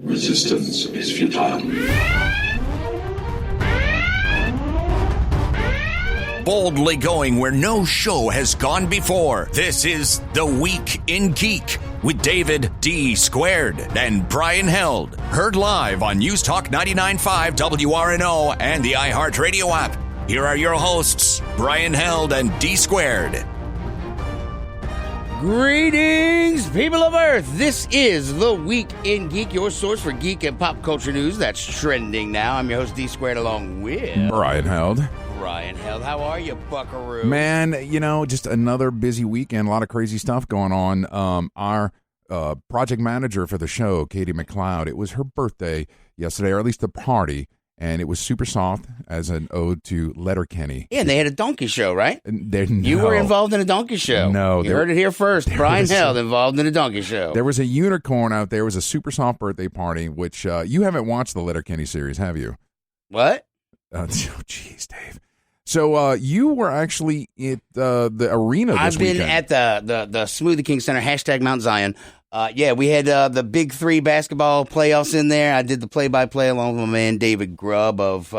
Resistance is futile. Boldly going where no show has gone before. This is The Week in Geek with David D. Squared and Brian Held. Heard live on News Talk 99.5 WRNO and the iHeartRadio app. Here are your hosts, Brian Held and D. Squared. Greetings, people of Earth. This is The Week in Geek, your source for geek and pop culture news that's trending now. I'm your host, D. Squared, along with Brian Held. Brian Held. How are you, buckaroo? Man, just another busy weekend. A lot of crazy stuff going on. Our project manager for the show, Katie McLeod, it was her birthday yesterday, or at least the party, and it was super soft as an ode to Letterkenny. Yeah, and they had a donkey show, right? No. You were involved in a donkey show. No. You heard it here first. Brian Held involved in a donkey show. There was a unicorn out there. It was a super soft birthday party, which you haven't watched the Letterkenny series, have you? What? Oh, jeez, Dave. So you were actually at the arena this weekend. I've been at the Smoothie King Center, hashtag Mount Zion. Yeah, we had the Big Three basketball playoffs in there. I did the play-by-play along with my man David Grubb of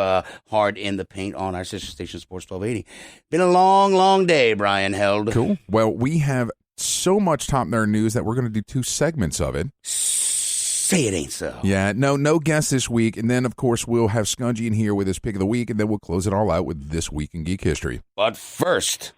Hard in the Paint on our sister station, Sports 1280. Been a long, long day, Brian Held. Cool. Well, we have so much top nerd news that we're going to do 2 segments of it. Say it ain't so. Yeah, no guests this week. And then, of course, we'll have Skungy in here with his pick of the week, and then we'll close it all out with This Week in Geek History. But first...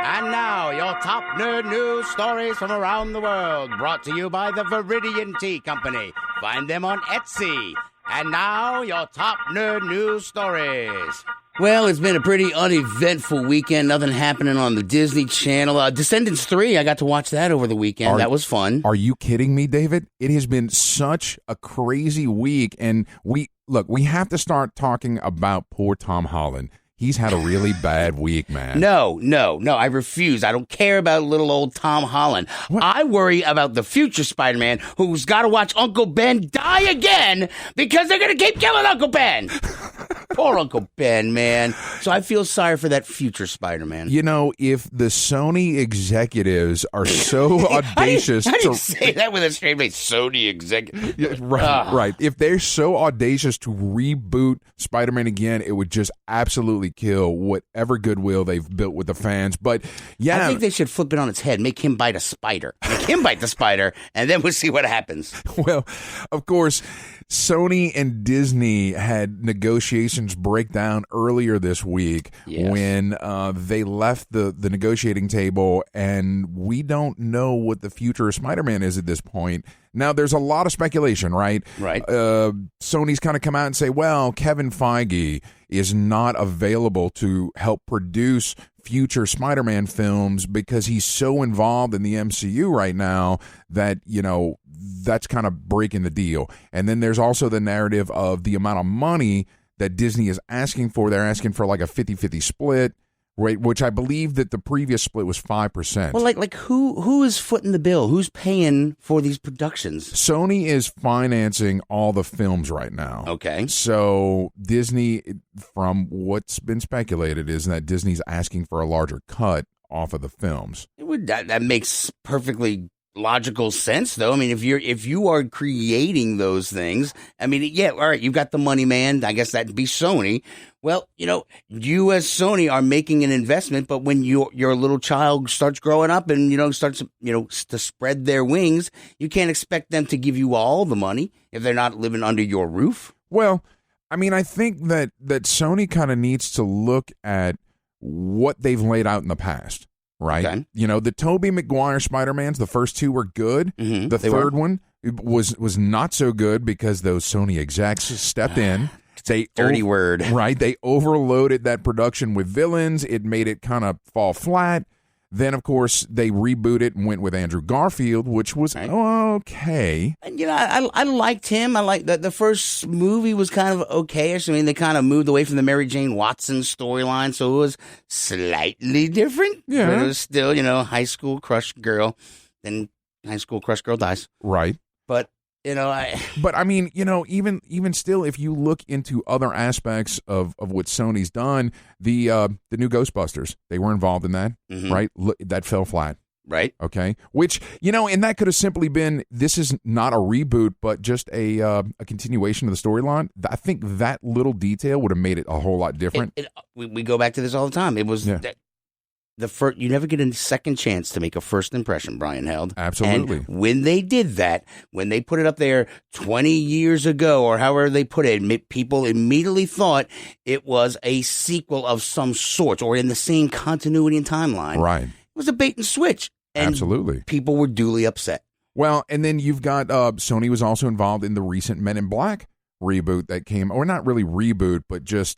And now, your top nerd news stories from around the world, brought to you by the Viridian Tea Company. Find them on Etsy. And now, your top nerd news stories. Well, it's been a pretty uneventful weekend. Nothing happening on the Disney Channel. Descendants 3, I got to watch that over the weekend. That was fun. Are you kidding me, David? It has been such a crazy week. And we have to start talking about poor Tom Holland. He's had a really bad week, man. No, I refuse. I don't care about little old Tom Holland. What? I worry about the future Spider-Man who's got to watch Uncle Ben die again because they're going to keep killing Uncle Ben. Poor Uncle Ben, man. So I feel sorry for that future Spider-Man. You know, if the Sony executives are so audacious... How do you say that with a straight face? Sony executive. Yeah, right. If they're so audacious to reboot Spider-Man again, it would just absolutely kill whatever goodwill they've built with the fans. But yeah, I think they should flip it on its head, make him bite a spider, and then we'll see what happens. Well, of course, Sony and Disney had negotiations break down earlier this week. Yes. When they left the negotiating table, and we don't know what the future of Spider-Man is at this point. Now, there's a lot of speculation, right? Right. Sony's kind of come out and say, well, Kevin Feige is not available to help produce future Spider-Man films because he's so involved in the MCU right now that, that's kind of breaking the deal. And then there's also the narrative of the amount of money that Disney is asking for. They're asking for like a 50-50 split. Right, which I believe that the previous split was 5%. Well, like who is footing the bill? Who's paying for these productions? Sony is financing all the films right now. Okay. So Disney, from what's been speculated, is that Disney's asking for a larger cut off of the films. That makes perfectly logical sense, though. I mean, if you are creating those things, I mean, yeah, all right, you've got the money man. I guess that'd be Sony. Well, you as Sony are making an investment, but when your little child starts growing up and starts to spread their wings, you can't expect them to give you all the money if they're not living under your roof. Well, I mean, I think that Sony kind of needs to look at what they've laid out in the past. Right. Okay. The Tobey Maguire Spider-Mans, the first 2 were good. Mm-hmm. The third one was not so good because those Sony execs stepped in. Dirty word. Right. They overloaded that production with villains. It made it kind of fall flat. Then, of course, they rebooted and went with Andrew Garfield, which was okay. And, I liked him. I liked the first movie was kind of okayish. I mean, they kind of moved away from the Mary Jane Watson storyline, so it was slightly different. Yeah. But it was still, high school crush girl. Then high school crush girl dies. Right. But But I mean, even still, if you look into other aspects of what Sony's done, the new Ghostbusters, they were involved in that, right? Look, that fell flat. Right. Okay. Which, and that could have simply been, this is not a reboot, but just a continuation of the storyline. I think that little detail would have made it a whole lot different. We go back to this all the time. It was the first. You never get a second chance to make a first impression, Brian Held. Absolutely. And when they did that, when they put it up there 20 years ago, or however they put it, people immediately thought it was a sequel of some sort, or in the same continuity and timeline. Right. It was a bait and switch. And absolutely. People were duly upset. Well, and then you've got Sony was also involved in the recent Men in Black reboot that came, or not really reboot, but just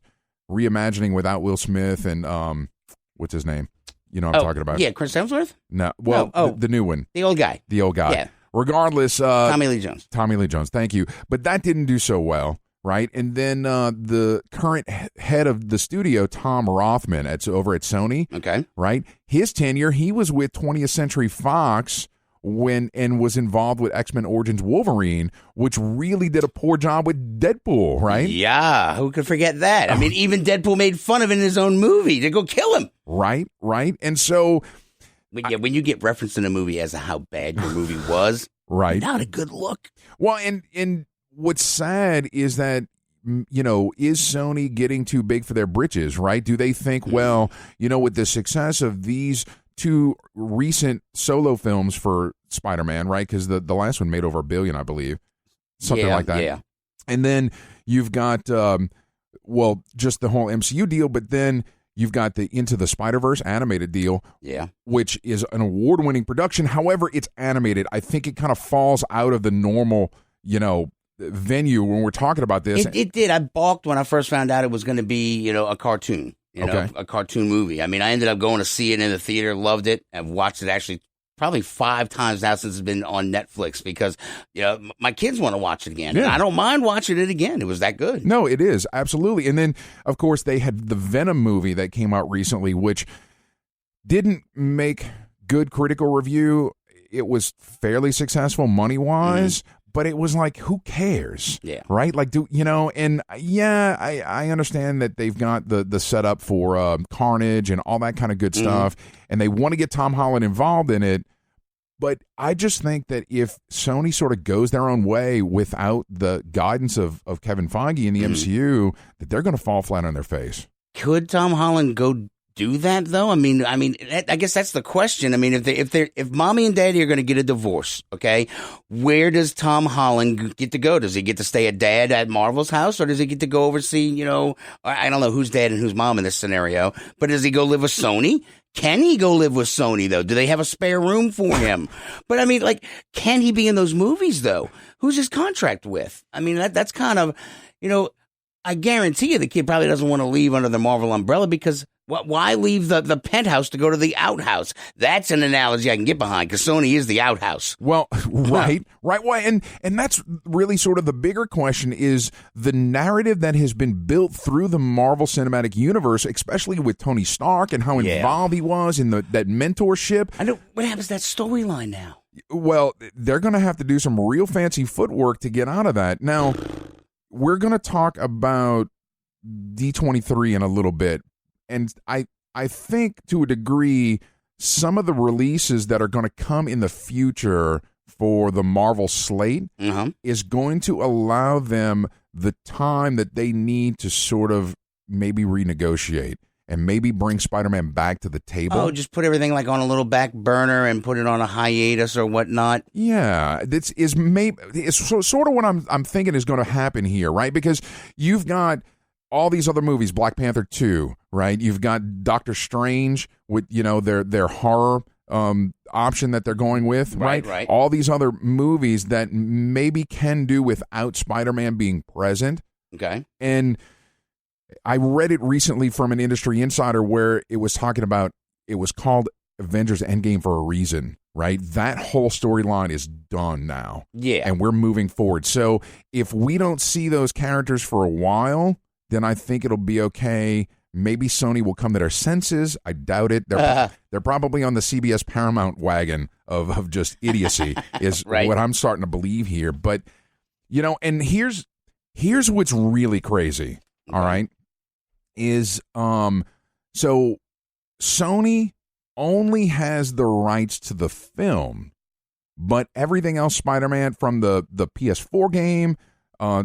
reimagining without Will Smith and what's his name? You know what I'm talking about? Yeah, Chris Hemsworth? No. Well, the new one. The old guy. The old guy. Yeah. Regardless. Tommy Lee Jones. Tommy Lee Jones. Thank you. But that didn't do so well, right? And then the current head of the studio, Tom Rothman, over at Sony. Okay. Right? His tenure, he was with 20th Century Fox and was involved with X-Men Origins Wolverine, which really did a poor job with Deadpool, right? Yeah, who could forget that? I mean, even Deadpool made fun of it in his own movie to go kill him. Right. And so... when you get referenced in a movie as to how bad your movie was, right, not a good look. Well, and what's sad is that, is Sony getting too big for their britches, right? Do they think, well, with the success of these two recent solo films for Spider-Man, right? Because the last one made over $1 billion, I believe. Something like that. Yeah. And then you've got, just the whole MCU deal, but then you've got the Into the Spider-Verse animated deal, which is an award-winning production. However, it's animated. I think it kind of falls out of the normal, venue when we're talking about this. It did. I balked when I first found out it was going to be, a cartoon. A cartoon movie. I mean, I ended up going to see it in the theater, loved it. I've watched it actually probably 5 times now since it's been on Netflix because, my kids want to watch it again. Yeah. And I don't mind watching it again. It was that good. No, it is. Absolutely. And then, of course, they had the Venom movie that came out recently, which didn't make good critical review. It was fairly successful money-wise. But it was like, who cares? Yeah. Right? Like, I understand that they've got the setup for Carnage and all that kind of good stuff, and they want to get Tom Holland involved in it. But I just think that if Sony sort of goes their own way without the guidance of Kevin Feige in the MCU, that they're going to fall flat on their face. Could Tom Holland go do that though? I mean, I guess that's the question. I mean, if mommy and daddy are going to get a divorce, okay, where does Tom Holland get to go? Does he get to stay at dad at Marvel's house, or does he get to go oversee? I don't know who's dad and who's mom in this scenario, but does he go live with Sony? Can he go live with Sony though? Do they have a spare room for him? But I mean, can he be in those movies though? Who's his contract with? I mean, that's kind of, I guarantee you the kid probably doesn't want to leave under the Marvel umbrella because. Why leave the penthouse to go to the outhouse? That's an analogy I can get behind because Sony is the outhouse. Well, right. Why? And that's really sort of the bigger question is the narrative that has been built through the Marvel Cinematic Universe, especially with Tony Stark and how involved he was in that mentorship. I know. What happens to that storyline now? Well, they're going to have to do some real fancy footwork to get out of that. Now, we're going to talk about D23 in a little bit. And I think to a degree, some of the releases that are going to come in the future for the Marvel slate is going to allow them the time that they need to sort of maybe renegotiate and maybe bring Spider-Man back to the table. Oh, just put everything on a little back burner and put it on a hiatus or whatnot. Yeah, it's sort of what I'm thinking is going to happen here, right? Because you've got all these other movies, Black Panther 2, right? You've got Doctor Strange with, their horror option that they're going with, right? Right. All these other movies that maybe can do without Spider-Man being present. Okay. And I read it recently from an industry insider where it was talking about, it was called Avengers Endgame for a reason, right? That whole storyline is done now. Yeah. And we're moving forward. So if we don't see those characters for a while, then I think it'll be okay. Maybe Sony will come to their senses. I doubt it. They're probably on the CBS Paramount wagon of just idiocy is right. What I'm starting to believe here. But, and here's what's really crazy, all right, is so Sony only has the rights to the film, but everything else Spider-Man, from the PS4 game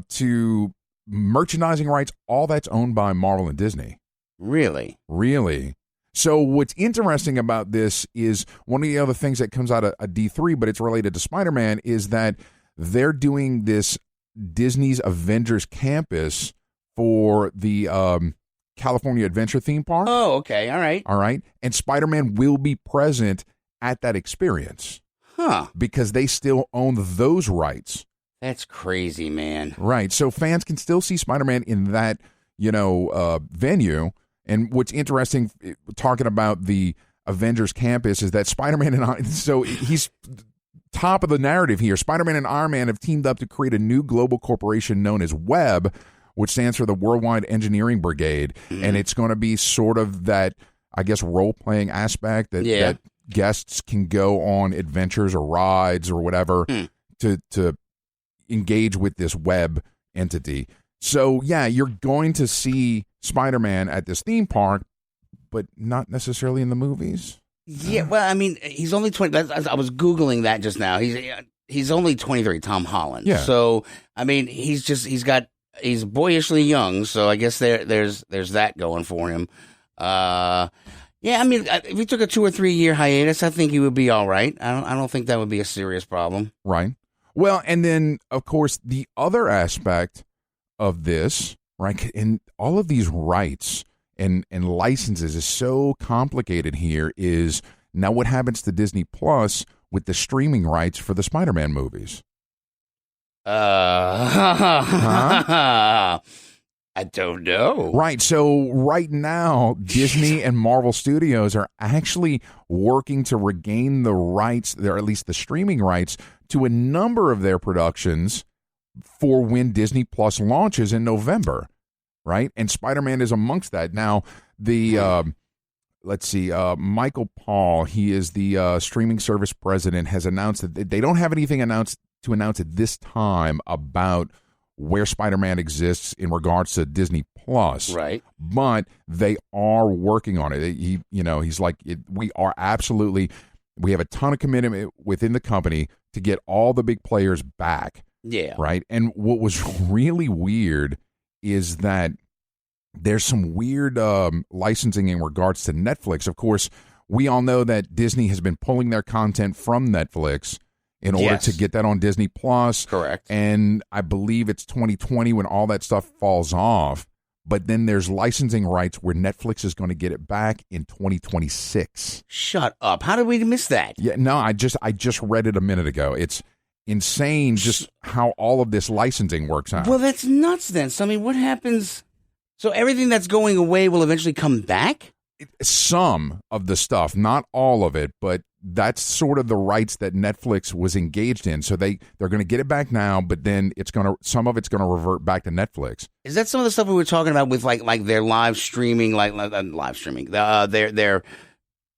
to merchandising rights, all that's owned by Marvel and Disney. Really? Really. So what's interesting about this is one of the other things that comes out of D3, but it's related to Spider-Man, is that they're doing this Disney's Avengers Campus for the California Adventure theme park. Oh, okay. All right. All right. And Spider-Man will be present at that experience. Huh. Because they still own those rights. That's crazy, man. Right. So fans can still see Spider-Man in that, venue. And what's interesting, talking about the Avengers Campus, is that Spider-Man so he's top of the narrative here. Spider-Man and Iron Man have teamed up to create a new global corporation known as WEB, which stands for the Worldwide Engineering Brigade. And it's going to be sort of that, I guess, role-playing aspect that guests can go on adventures or rides or whatever to engage with this web entity. So, yeah, you're going to see Spider-Man at this theme park, but not necessarily in the movies. Yeah, well, I mean, he's only 20. I was Googling that just now. He's only 23, Tom Holland. Yeah. So, I mean, he's boyishly young, so I guess there's that going for him. Yeah, I mean, if he took a 2 or 3 year hiatus, I think he would be all right. I don't think that would be a serious problem. Right. Well, and then, of course, the other aspect of this, right, and all of these rights and licenses is so complicated here, is now what happens to Disney Plus with the streaming rights for the Spider-Man movies? I don't know. Right. So right now, Disney and Marvel Studios are actually working to regain the rights, or at least the streaming rights, to a number of their productions for when Disney Plus launches in November. Right. And Spider-Man is amongst that. Now, Michael Paul, he is the streaming service president, has announced that they don't have anything to announce at this time about where Spider-Man exists in regards to Disney Plus. Right. But they are working on it. He's like, we have a ton of commitment within the company to get all the big players back. Yeah. Right. And what was really weird is that there's some weird licensing in regards to Netflix. Of course, we all know that Disney has been pulling their content from Netflix in order to get that on Disney Plus. Correct. And I believe it's 2020 when all that stuff falls off. But then there's licensing rights where Netflix is going to get it back in 2026. Shut up. How did we miss that? Yeah, no, I just read it a minute ago. It's insane just how all of this licensing works out. Well, that's nuts then. So, I mean, what happens? So everything that's going away will eventually come back? Some of the stuff, not all of it, but that's sort of the rights that Netflix was engaged in. So they're going to get it back now, but then some of it's going to revert back to Netflix. Is that some of the stuff we were talking about with like their live streaming, their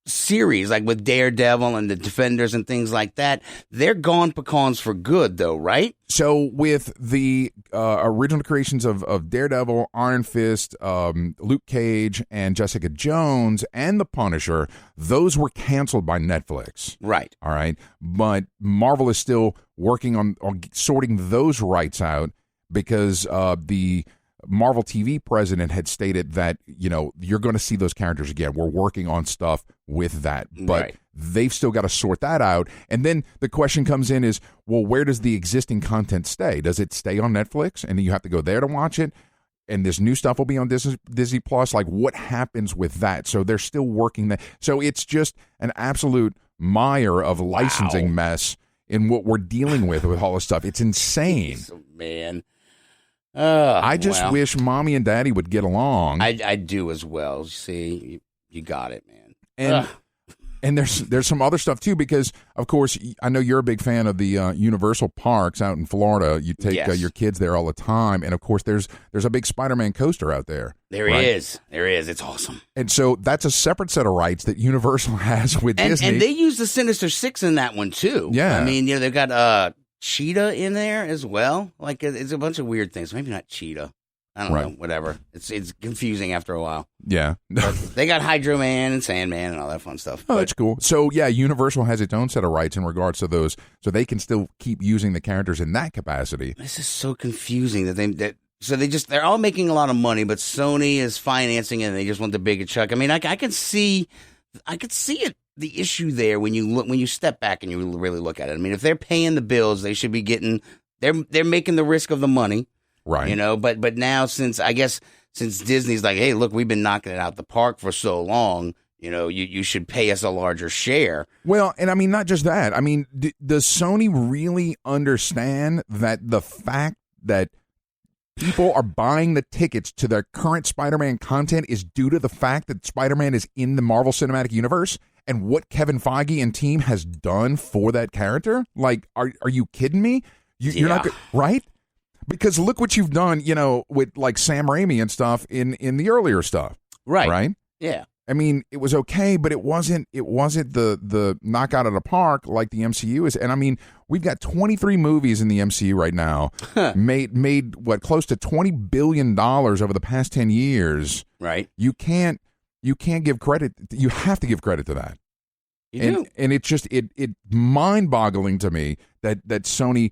series, like with Daredevil and the Defenders and things like that? They're gone pecans for good, though, right? So with the original creations of Daredevil, Iron Fist, Luke Cage, and Jessica Jones, and The Punisher, those were canceled by Netflix. Right. All right. But Marvel is still working on sorting those rights out, because the Marvel TV president had stated that, you're going to see those characters again. We're working on stuff with that. But they've still got to sort that out. And then the question comes in is, well, where does the existing content stay? Does it stay on Netflix and then you have to go there to watch it? And this new stuff will be on Disney Plus? Like, what happens with that? So they're still working that. So it's just an absolute mire of licensing mess in what we're dealing with all this stuff. It's insane. Man. I just wish mommy and daddy would get along. I do as well. See, you got it, man. And there's some other stuff too, because of course I know you're a big fan of the Universal parks out in Florida. You take your kids there all the time, and of course there's a big Spider-Man coaster out there. There is. It's awesome. And so that's a separate set of rights that Universal has with Disney. And they use the Sinister Six in that one too. Yeah, I mean, they've got Cheetah in there as well. Like, it's a bunch of weird things. Maybe not Cheetah. I don't know, whatever. It's confusing after a while. Yeah. But they got Hydro Man and Sandman and all that fun stuff. Oh, that's cool. So, yeah, Universal has its own set of rights in regards to those, so they can still keep using the characters in that capacity. This is so confusing they're all making a lot of money, but Sony is financing it and they just want the bigger chuck. I mean, I could see it, the issue there when you step back and you really look at it. I mean, if they're paying the bills, they should be getting, they're making the risk of the money. Right. You know, but now since Disney's like, hey, look, we've been knocking it out the park for so long, you know, you should pay us a larger share. Well, and I mean, not just that. I mean, does Sony really understand that the fact that people are buying the tickets to their current Spider-Man content is due to the fact that Spider-Man is in the Marvel Cinematic Universe and what Kevin Feige and team has done for that character? Like, are you kidding me? You're not right? Because look what you've done, you know, with like Sam Raimi and stuff in the earlier stuff. Right. Right? Yeah. I mean, it was okay, but it wasn't the knockout of the park like the MCU is. And I mean, we've got 23 movies in the MCU right now, made what, close to $20 billion over the past 10 years. Right. You can't give credit. You have to give credit to that. And it's just it mind-boggling to me that Sony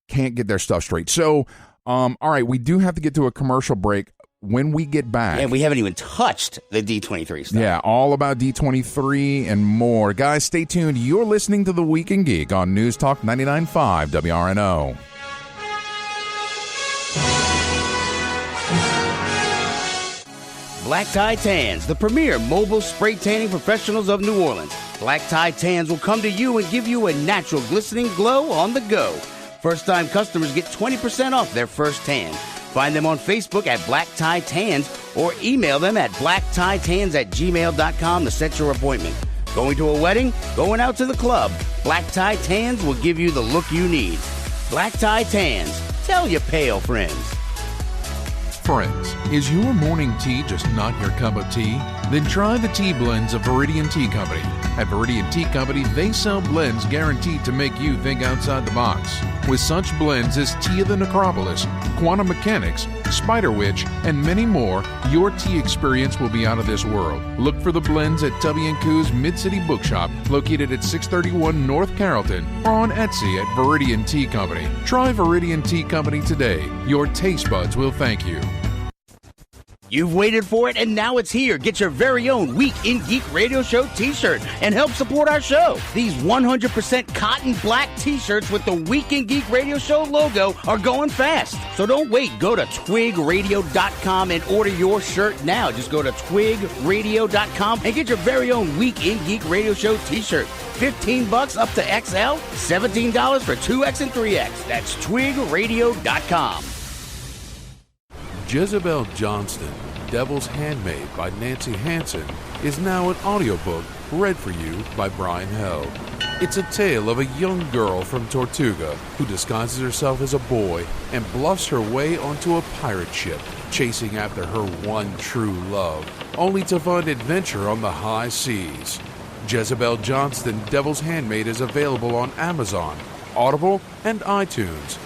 can't get their stuff straight. So, all right, we do have to get to a commercial break. When we get back... Yeah, we haven't even touched the D23 stuff. Yeah, all about D23 and more. Guys, stay tuned. You're listening to The Week in Geek on News Talk 99.5 WRNO. Black Tie Tans, the premier mobile spray tanning professionals of New Orleans. Black Tie Tans will come to you and give you a natural glistening glow on the go. First-time customers get 20% off their first tan. Find them on Facebook at Black Tie Tans or email them at blacktitans@gmail.com to set your appointment. Going to a wedding? Going out to the club? Black Tie Tans will give you the look you need. Black Tie Tans. Tell your pale friends. Friends, is your morning tea just not your cup of tea? Then try the tea blends of Viridian Tea Company. At Viridian Tea Company, they sell blends guaranteed to make you think outside the box. With such blends as Tea of the Necropolis, Quantum Mechanics, Spider Witch, and many more, your tea experience will be out of this world. Look for the blends at Tubby & Coo's Mid-City Bookshop, located at 631 North Carrollton, or on Etsy at Viridian Tea Company. Try Viridian Tea Company today. Your taste buds will thank you. You've waited for it, and now it's here. Get your very own Week in Geek Radio Show t-shirt and help support our show. These 100% cotton black t-shirts with the Week in Geek Radio Show logo are going fast. So don't wait. Go to twigradio.com and order your shirt now. Just go to twigradio.com and get your very own Week in Geek Radio Show t-shirt. $15 up to XL, $17 for 2X and 3X. That's twigradio.com. Jezebel Johnston, Devil's Handmaid by Nancy Hansen, is now an audiobook read for you by Brian Held. It's a tale of a young girl from Tortuga who disguises herself as a boy and bluffs her way onto a pirate ship, chasing after her one true love, only to find adventure on the high seas. Jezebel Johnston, Devil's Handmaid is available on Amazon, Audible, and iTunes.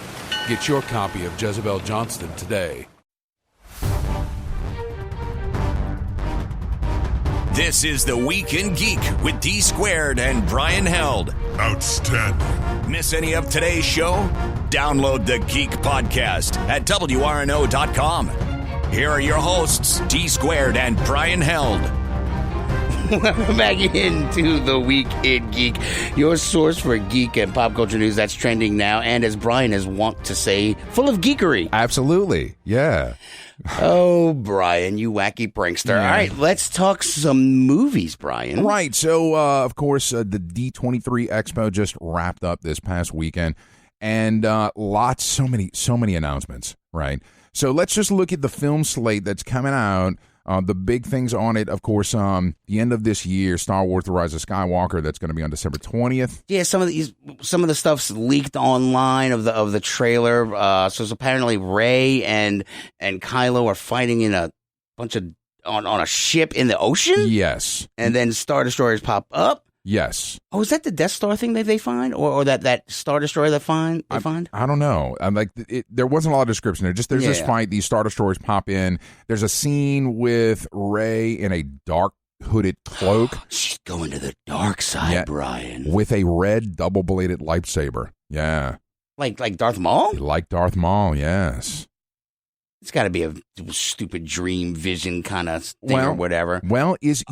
Get your copy of Jezebel Johnston today. This is the Week in Geek with D Squared and Brian Held. Outstanding. Miss any of today's show? Download the Geek podcast at WRNO.com. Here are your hosts, D Squared and Brian Held. Welcome back into the Week in Geek, your source for geek and pop culture news that's trending now, and as Brian is wont to say, full of geekery. Absolutely. Yeah. Oh, Brian, you wacky prankster. Yeah. All right, let's talk some movies, Brian. Right. So, of course, the D23 Expo just wrapped up this past weekend, and so many announcements, right? So let's just look at the film slate that's coming out. The big things on it, of course, the end of this year, Star Wars: The Rise of Skywalker. That's going to be on December 20th. Yeah, some of the stuff's leaked online of the trailer. So it's apparently Rey and Kylo are fighting in a bunch of on a ship in the ocean. Yes, and then Star Destroyers pop up. Yes. Oh, is that the Death Star thing that they find, or that Star Destroyer they find? I don't know. I'm like, there wasn't a lot of description there. Just there's this fight. These Star Destroyers pop in. There's a scene with Rey in a dark hooded cloak. She's going to the dark side, Brian, with a red double bladed lightsaber. Yeah, like Darth Maul. Like Darth Maul. Yes. It's got to be a stupid dream vision kind of thing or whatever. Well, is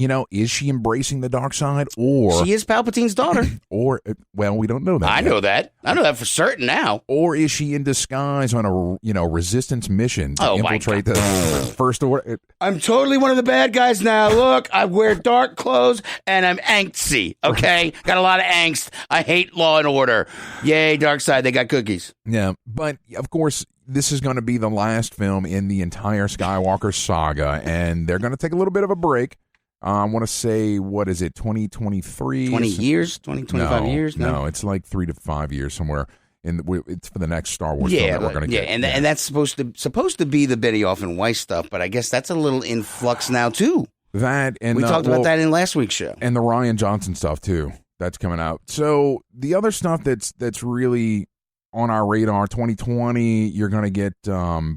she embracing the dark side, or she is Palpatine's daughter? Or we don't know that. I know that. I know that for certain now. Or is she in disguise on a resistance mission to infiltrate the First Order? I'm totally one of the bad guys now. Look, I wear dark clothes and I'm angsty. Okay, got a lot of angst. I hate law and order. Yay, dark side. They got cookies. Yeah, but of course, this is going to be the last film in the entire Skywalker saga, and they're going to take a little bit of a break. I want to say, what is it, 2023? 20 years? 25 years? No, it's like 3 to 5 years somewhere. It's for the next Star Wars film that we're going to get. And that's supposed to be the Benioff and Weiss stuff, but I guess that's a little in flux now, too. That and we talked about that in last week's show. And the Rian Johnson stuff, too. That's coming out. So the other stuff that's really on our radar, 2020, you're going to get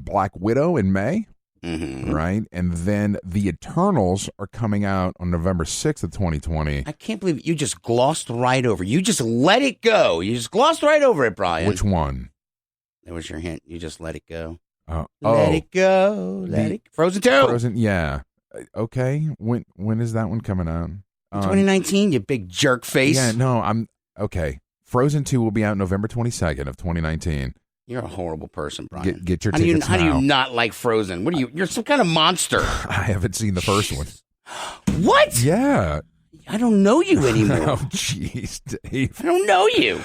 Black Widow in May, right? And then The Eternals are coming out on November 6th of 2020. I can't believe you just glossed right over. You just let it go. You just glossed right over it, Brian. Which one? That was your hint. You just let it go. Let it go. Frozen 2. Frozen, yeah. Okay. When is that one coming out? 2019, you big jerk face. Yeah, no, I'm okay. Frozen 2 will be out November 22nd of 2019. You're a horrible person, Brian. Get your tickets How now. do you not like Frozen? What are you? You're some kind of monster. I haven't seen the first one. What? Yeah. I don't know you anymore. Oh, jeez, Dave. I don't know you.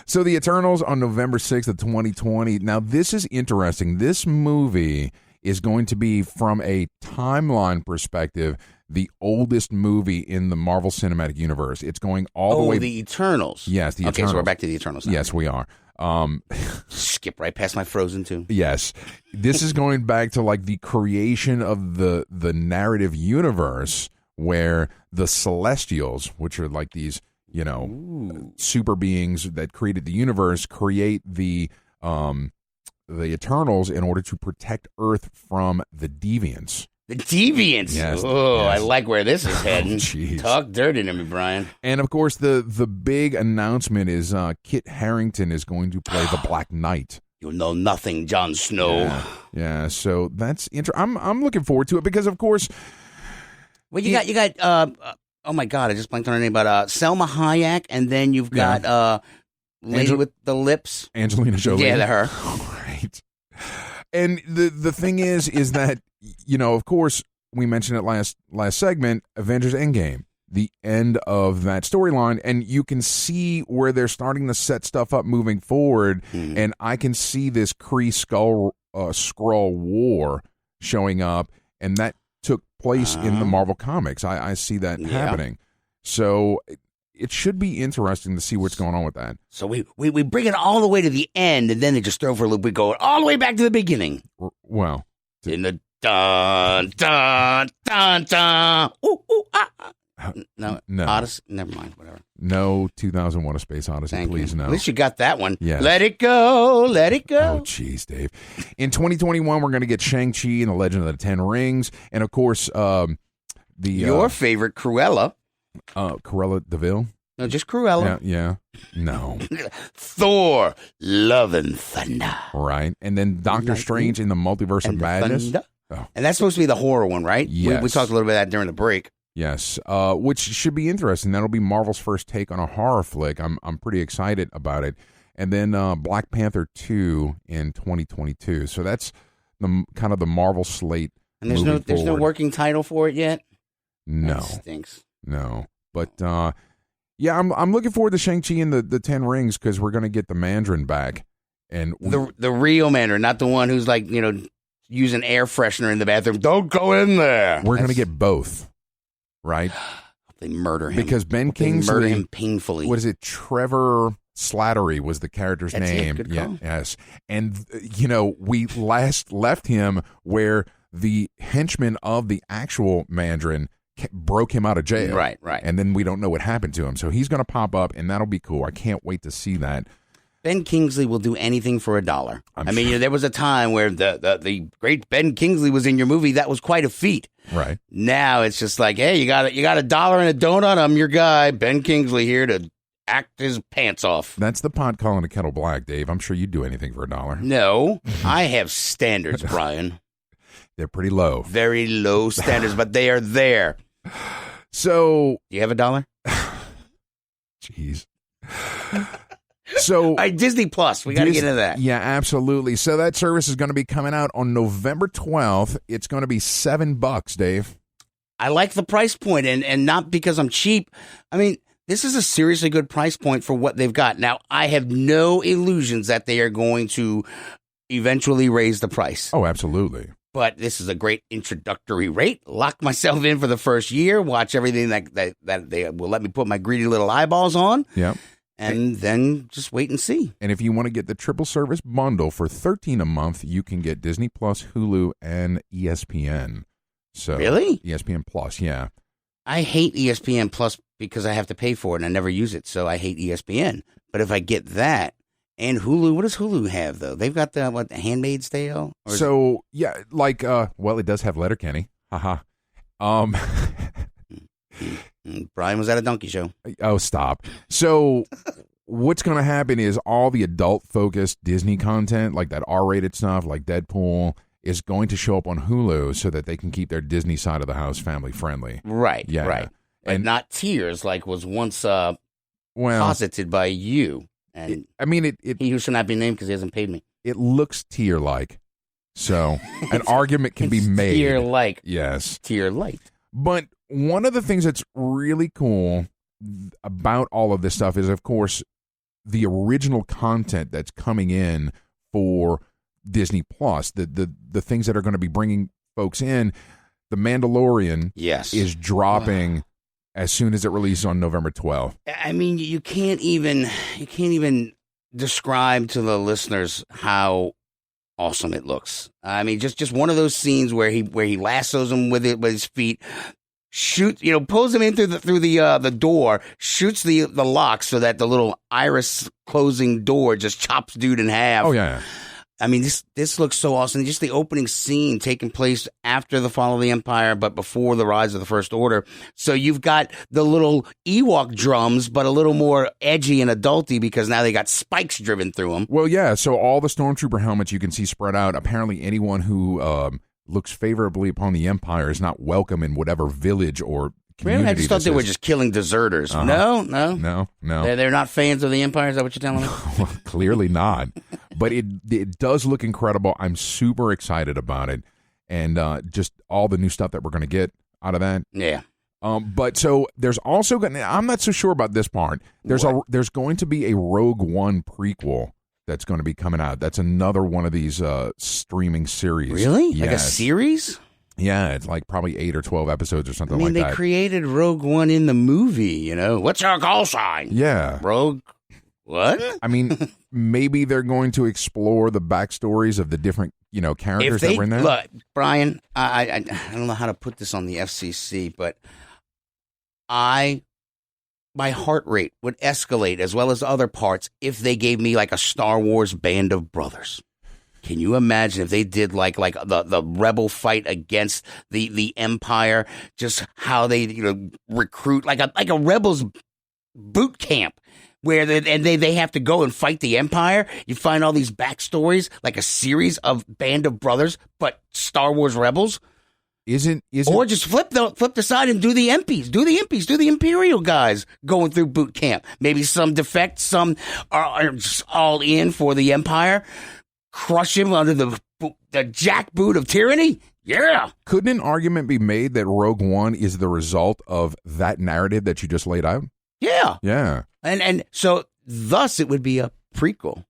So The Eternals on November 6th of 2020. Now, this is interesting. This movie is going to be, from a timeline perspective, the oldest movie in the Marvel Cinematic Universe. It's going all the way... The Eternals. Yes, the Eternals. Okay, so we're back to the Eternals now. Yes, we are. Skip right past my Frozen 2. Yes. This is going back to like the creation of the narrative universe, where the Celestials, which are like these, super beings that created the universe, create the Eternals in order to protect Earth from the Deviants. The Deviants. Yes. Oh, yes. I like where this is heading. Talk dirty to me, Brian. And of course, the big announcement is Kit Harington is going to play the Black Knight. You know nothing, Jon Snow. Yeah. So that's I'm looking forward to it because, of course. Well, you got. Oh my God, I just blanked on her name. But Selma Hayek, and then you've got lady with the lips, Angelina Jolie. Yeah, her. Right. And the thing is that, of course, we mentioned it last segment, Avengers Endgame, the end of that storyline, and you can see where they're starting to set stuff up moving forward, and I can see this Kree Skrull war showing up, and that took place in the Marvel Comics. I see that happening. So it should be interesting to see what's going on with that. So we bring it all the way to the end, and then they just throw for a loop. We go all the way back to the beginning. Well, in the dun dun dun dun. Ooh, ooh, ah. No. Odyssey. Never mind. Whatever. No, 2001: A Space Odyssey. Thank please, you. no. At least you got that one. Yes. Let it go. Let it go. Oh, jeez, Dave. In 2021, we're going to get Shang-Chi and the Legend of the Ten Rings, and of course, your favorite Cruella. Cruella DeVille. No, just Cruella. Yeah. No. Thor, Love and Thunder. Right. And then Doctor Strange in the Multiverse of Madness. Oh. And that's supposed to be the horror one, right? Yes. We talked a little bit of that during the break. Yes. Which should be interesting. That'll be Marvel's first take on a horror flick. I'm pretty excited about it. And then Black Panther 2 in 2022. So that's the kind of the Marvel slate. And there's no working title for it yet? No. That stinks. No. But yeah, I'm looking forward to Shang-Chi and the Ten Rings because we're going to get the Mandarin back. And the real Mandarin, not the one who's like, using air freshener in the bathroom. Don't go in there. We're going to get both, right? They murder him. Because Ben Kingsley. Murder him painfully. What is it? Trevor Slattery was the character's name. Good call. Yes. And, we last left him where the henchman of the actual Mandarin broke him out of jail. Right. And then we don't know what happened to him. So he's going to pop up, and that'll be cool. I can't wait to see that. Ben Kingsley will do anything for $1. I mean, sure. there was a time where the great Ben Kingsley was in your movie. That was quite a feat. Right. Now it's just like, hey, you got $1 and a donut. I'm your guy, Ben Kingsley, here to act his pants off. That's the pot calling a kettle black, Dave. I'm sure you'd do anything for $1. No, I have standards, Brian. They're pretty low. Very low standards, but they are there. So, Do you have $1? jeez. So, All right, Disney Plus. We got to get into that. Yeah, absolutely. So that service is going to be coming out on November 12th. It's going to be $7, Dave. I like the price point, and not because I'm cheap. I mean, this is a seriously good price point for what they've got. Now, I have no illusions that they are going to eventually raise the price. Oh, absolutely. But this is a great introductory rate. Lock myself in for the first year. Watch everything that they will let me put my greedy little eyeballs on. Yep. And then just wait and see. And if you want to get the triple service bundle for $13 a month, you can get Disney Plus, Hulu, and ESPN. So Really? ESPN Plus, yeah. I hate ESPN Plus because I have to pay for it and I never use it, so I hate ESPN. But if I get that and Hulu, what does Hulu have though? They've got the Handmaid's Tale. So yeah, like well, it does have Letterkenny. Haha. Brian was at a donkey show. Oh, stop. So what's going to happen is all the adult-focused Disney content, like that R-rated stuff, like Deadpool, is going to show up on Hulu so that they can keep their Disney side of the house family-friendly. Right, Yeah. right. But And- not Tears like was once Well, posited by you. And I mean, it he who should not be named because he hasn't paid me. it looks tier-like. So an argument can be It's made. Tier-like. Yes. Tier-like. But one of the things that's really cool about all of this stuff is, of course, the original content that's coming in for Disney Plus, the things that are going to be bringing folks in. The Mandalorian Yes. is dropping as soon as it releases on November 12th. I mean, you can't even describe to the listeners how awesome it looks. I mean, just one of those scenes where he lassos him with his feet, pulls him in through the door, shoots the lock so that the little iris closing door just chops dude in half. Oh yeah. I mean, this looks so awesome. Just the opening scene taking place after the fall of the Empire, but before the rise of the First Order. So you've got the little Ewok drums, but a little more edgy and adulty because now they got spikes driven through them. Well, yeah. So all the Stormtrooper helmets you can see spread out. Apparently, anyone who looks favorably upon the Empire is not welcome in whatever village or community. I just thought this they were is. just killing deserters. Uh-huh. No. No. They're not fans of the Empire. Is that what you're telling me? Clearly not. But it does look incredible. I'm super excited about it, and just all the new stuff that we're going to get out of that. Yeah. But so there's also going. I'm not so sure about this part. There's going to be a Rogue One prequel that's going to be coming out. That's another one of these streaming series. Really? Yes. Like a series? Yeah, it's like probably 8 or 12 episodes or I something mean, like they that. created Rogue One in the movie, What's your call sign? Yeah. Rogue what? I mean, maybe they're going to explore the backstories of the different, characters that were in there. Look, Brian, I don't know how to put this on the FCC, but my heart rate would escalate as well as other parts if they gave me like a Star Wars Band of Brothers. Can you imagine if they did like the rebel fight against the Empire? Just how they recruit like a rebels boot camp where they have to go and fight the Empire. You find all these backstories like a series of Band of Brothers, but Star Wars rebels. Isn't Or just flip the side and do the MPs, do the Imperial guys going through boot camp. Maybe some defect, some are just all in for the Empire. Crush him under the jackboot of tyranny? Yeah. Couldn't an argument be made that Rogue One is the result of that narrative that you just laid out? Yeah. Yeah. And so thus it would be a prequel.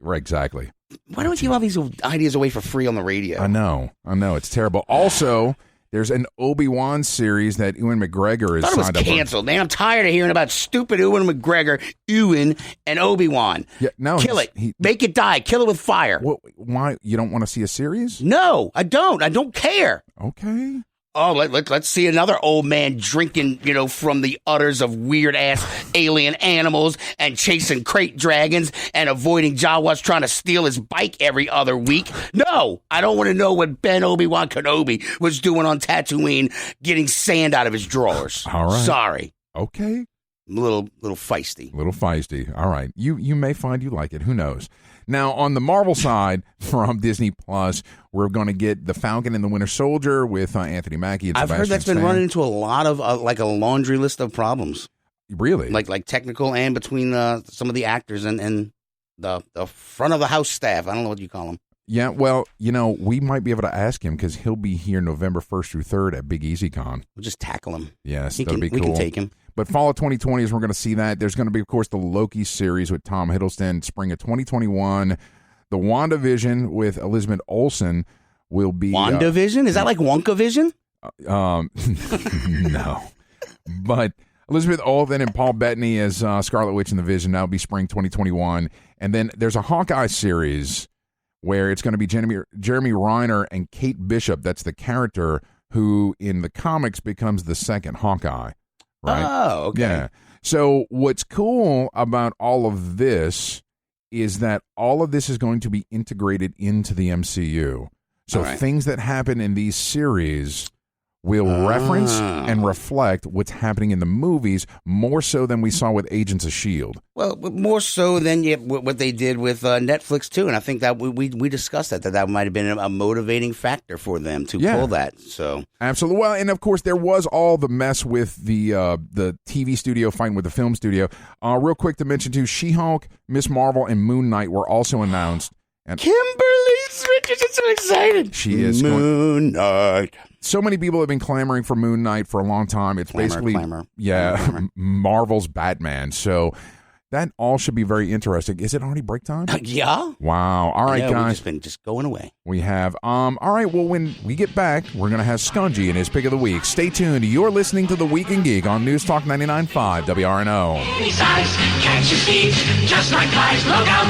Right, exactly. Why don't we give all these ideas away for free on the radio? I know. It's terrible. Also, there's an Obi-Wan series that Ewan McGregor is I thought it signed was up on. canceled, man. I'm tired of hearing about stupid Ewan McGregor, Ewan, and Obi-Wan. Yeah, no, Kill it. Make it die. Kill it with fire. Why? You don't want to see a series? No, I don't. I don't care. Okay. Oh, let's see another old man drinking, from the udders of weird-ass alien animals and chasing crate dragons and avoiding Jawas trying to steal his bike every other week. No, I don't want to know what Ben Obi-Wan Kenobi was doing on Tatooine getting sand out of his drawers. All right. Sorry. Okay. A little feisty. A little feisty. All right. You may find you like it. Who knows? Now, on the Marvel side from Disney Plus, we're going to get The Falcon and the Winter Soldier with Anthony Mackie and I've Sebastian heard that's been Stan. running into a lot of, like a laundry list of problems. Really? Like technical and between some of the actors and the front of the house staff. I don't know what you call them. Yeah, well, we might be able to ask him because he'll be here November 1st through 3rd at Big Easy Con. We'll just tackle him. Yes, that'd be cool. We can take him. But fall of 2020 is we're going to see that. There's going to be, of course, the Loki series with Tom Hiddleston. Spring of 2021, the WandaVision with Elizabeth Olsen will be... WandaVision? Is that like WonkaVision? No. But Elizabeth Olsen and Paul Bettany as Scarlet Witch and the Vision. That'll be spring 2021. And then there's a Hawkeye series where it's going to be Jeremy Renner and Kate Bishop. That's the character who in the comics becomes the second Hawkeye. Right? Oh, okay. Yeah. So what's cool about all of this is that all of this is going to be integrated into the MCU. So things that happen in these series will reference and reflect what's happening in the movies more so than we saw with Agents of S.H.I.E.L.D. Well, more so than what they did with Netflix, too. And I think that we discussed that might have been a motivating factor for them to pull that. So absolutely. Well, and of course, there was all the mess with the TV studio fighting with the film studio. Real quick to mention, too, She-Hulk, Miss Marvel, and Moon Knight were also announced. And Kimberly Richards is so excited. She is. Moon Knight. So many people have been clamoring for Moon Knight for a long time. It's basically Marvel's Batman. So that all should be very interesting. Is it already break time? Yeah. Wow. All right, guys. We've just been going away. We have. All right. Well, when we get back, we're going to have Skungy in his pick of the week. Stay tuned. You're listening to The Week in Geek on News Talk 99.5 WRNO. Any size, catch your speed, just like flies, look out.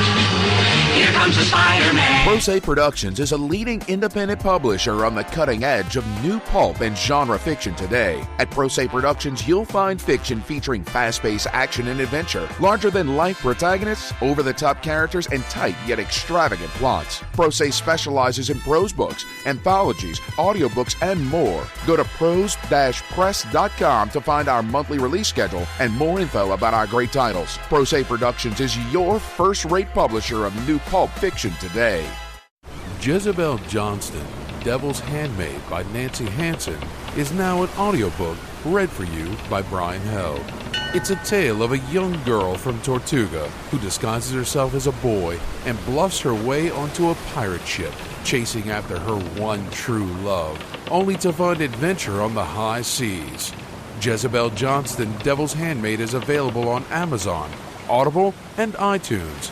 Here comes the Spider-Man. ProSe Productions is a leading independent publisher on the cutting edge of new pulp and genre fiction today. At ProSe Productions, you'll find fiction featuring fast-paced action and adventure, larger-than-life protagonists, over-the-top characters, and tight yet extravagant plots. ProSe specializes in prose books, anthologies, audiobooks, and more. Go to prose-press.com to find our monthly release schedule and more info about our great titles. ProSe Productions is your first-rate publisher of new pulp fiction today. Jezebel Johnston, Devil's Handmaid by Nancy Hansen, is now an audiobook read for you by Brian Held. It's a tale of a young girl from Tortuga who disguises herself as a boy and bluffs her way onto a pirate ship, chasing after her one true love, only to find adventure on the high seas. Jezebel Johnston, Devil's Handmaid is available on Amazon, Audible, and iTunes.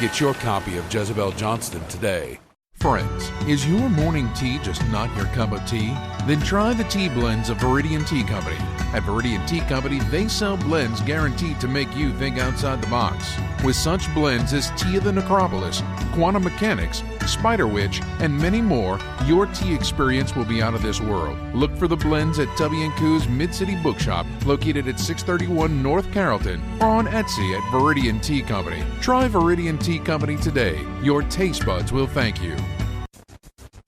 Get your copy of Jezebel Johnston today. Friends, is your morning tea just not your cup of tea? Then try the tea blends of Viridian Tea Company. At Viridian Tea Company, they sell blends guaranteed to make you think outside the box. With such blends as Tea of the Necropolis, Quantum Mechanics, Spider Witch, and many more, your tea experience will be out of this world. Look for the blends at Tubby & Coo's Mid-City Bookshop, located at 631 North Carrollton, or on Etsy at Viridian Tea Company. Try Viridian Tea Company today. Your taste buds will thank you.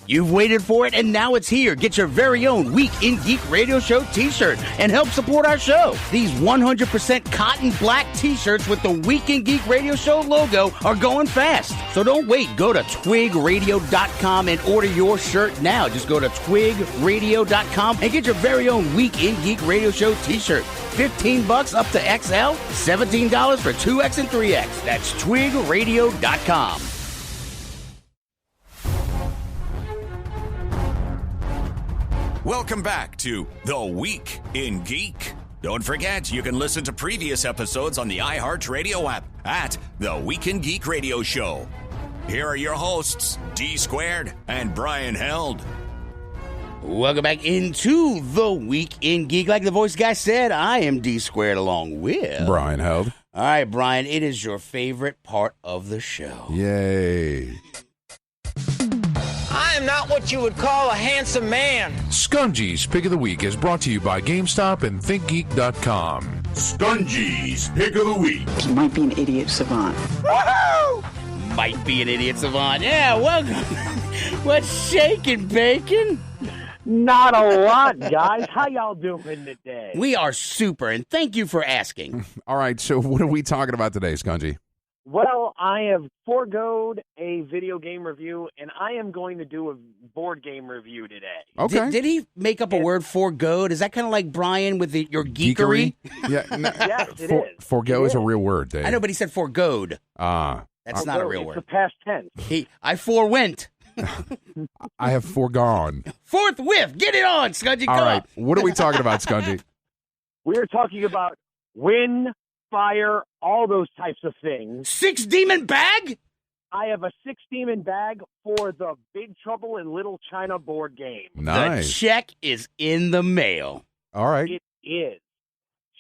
You've waited for it, and now it's here. Get your very own Week in Geek Radio Show t-shirt and help support our show. These 100% cotton black t-shirts with the Week in Geek Radio Show logo are going fast. So don't wait. Go to twigradio.com and order your shirt now. Just go to twigradio.com and get your very own Week in Geek Radio Show t-shirt. $15 up to XL, $17 for 2X and 3X. That's twigradio.com. Welcome back to The Week in Geek. Don't forget, you can listen to previous episodes on the iHeartRadio app at The Week in Geek Radio Show. Here are your hosts, D Squared and Brian Held. Welcome back into The Week in Geek. Like the voice guy said, I am D Squared along with Brian Held. All right, Brian, it is your favorite part of the show. Yay. I am not what what you would call a handsome man. Skungy's Pick of the Week is brought to you by GameStop and ThinkGeek.com. Skungy's Pick of the Week. He might be an idiot savant. Woohoo! Might be an idiot savant. Yeah, welcome. What's shaking, bacon? Not a lot, guys. How y'all doing today? We are super, and thank you for asking. All right, so what are we talking about today, Skungy? Well, I have foregoed a video game review, and I am going to do a board game review today. Okay. Did he make up a word, foregoed? Is that kind of like Brian with your geekery? Yeah. No, Yes, it is. Forego is a real word, Dave. I know, but he said foregoed. That's not a real It's word. the past tense. I forewent. I have foregone. Forthwith. Get it on, Skungy. All Come right. on. What are we talking about, Skungy? We're talking about wind, fire, all those types of things. 6 demon bag? I have a 6-demon bag for the Big Trouble in Little China board game. Nice. The check is in the mail. All right. It is.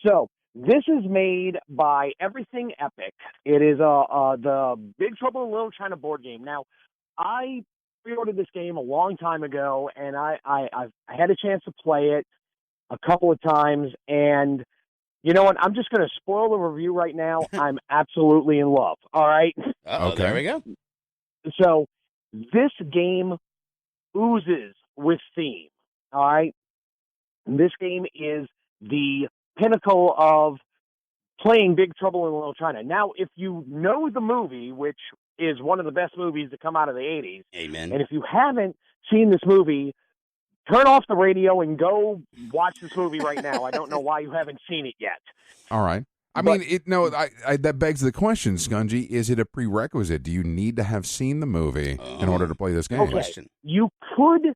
So this is made by Everything Epic. It is the Big Trouble in Little China board game. Now, I pre-ordered this game a long time ago, and I had a chance to play it a couple of times, and you know what? I'm just going to spoil the review right now. I'm absolutely in love. All right? Okay. There we go. So this game oozes with theme. All right? This game is the pinnacle of playing Big Trouble in Little China. Now, if you know the movie, which is one of the best movies to come out of the 80s, Amen. and if you haven't seen this movie, turn off the radio and go watch this movie right now. I don't know why you haven't seen it yet. All right. I that begs the question, Skungy. Is it a prerequisite? Do you need to have seen the movie in order to play this game? Okay. You could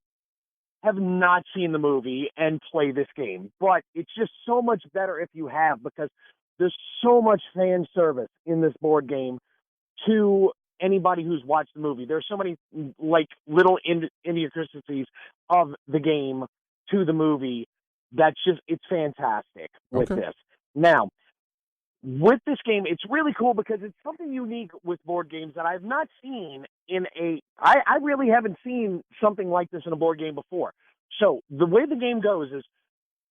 have not seen the movie and play this game, but it's just so much better if you have, because there's so much fan service in this board game to anybody who's watched the movie. There's so many like little idiosyncrasies of the game to the movie that's just, it's fantastic with this. Now, with this game, it's really cool because it's something unique with board games that I've not seen I really haven't seen something like this in a board game before. So the way the game goes is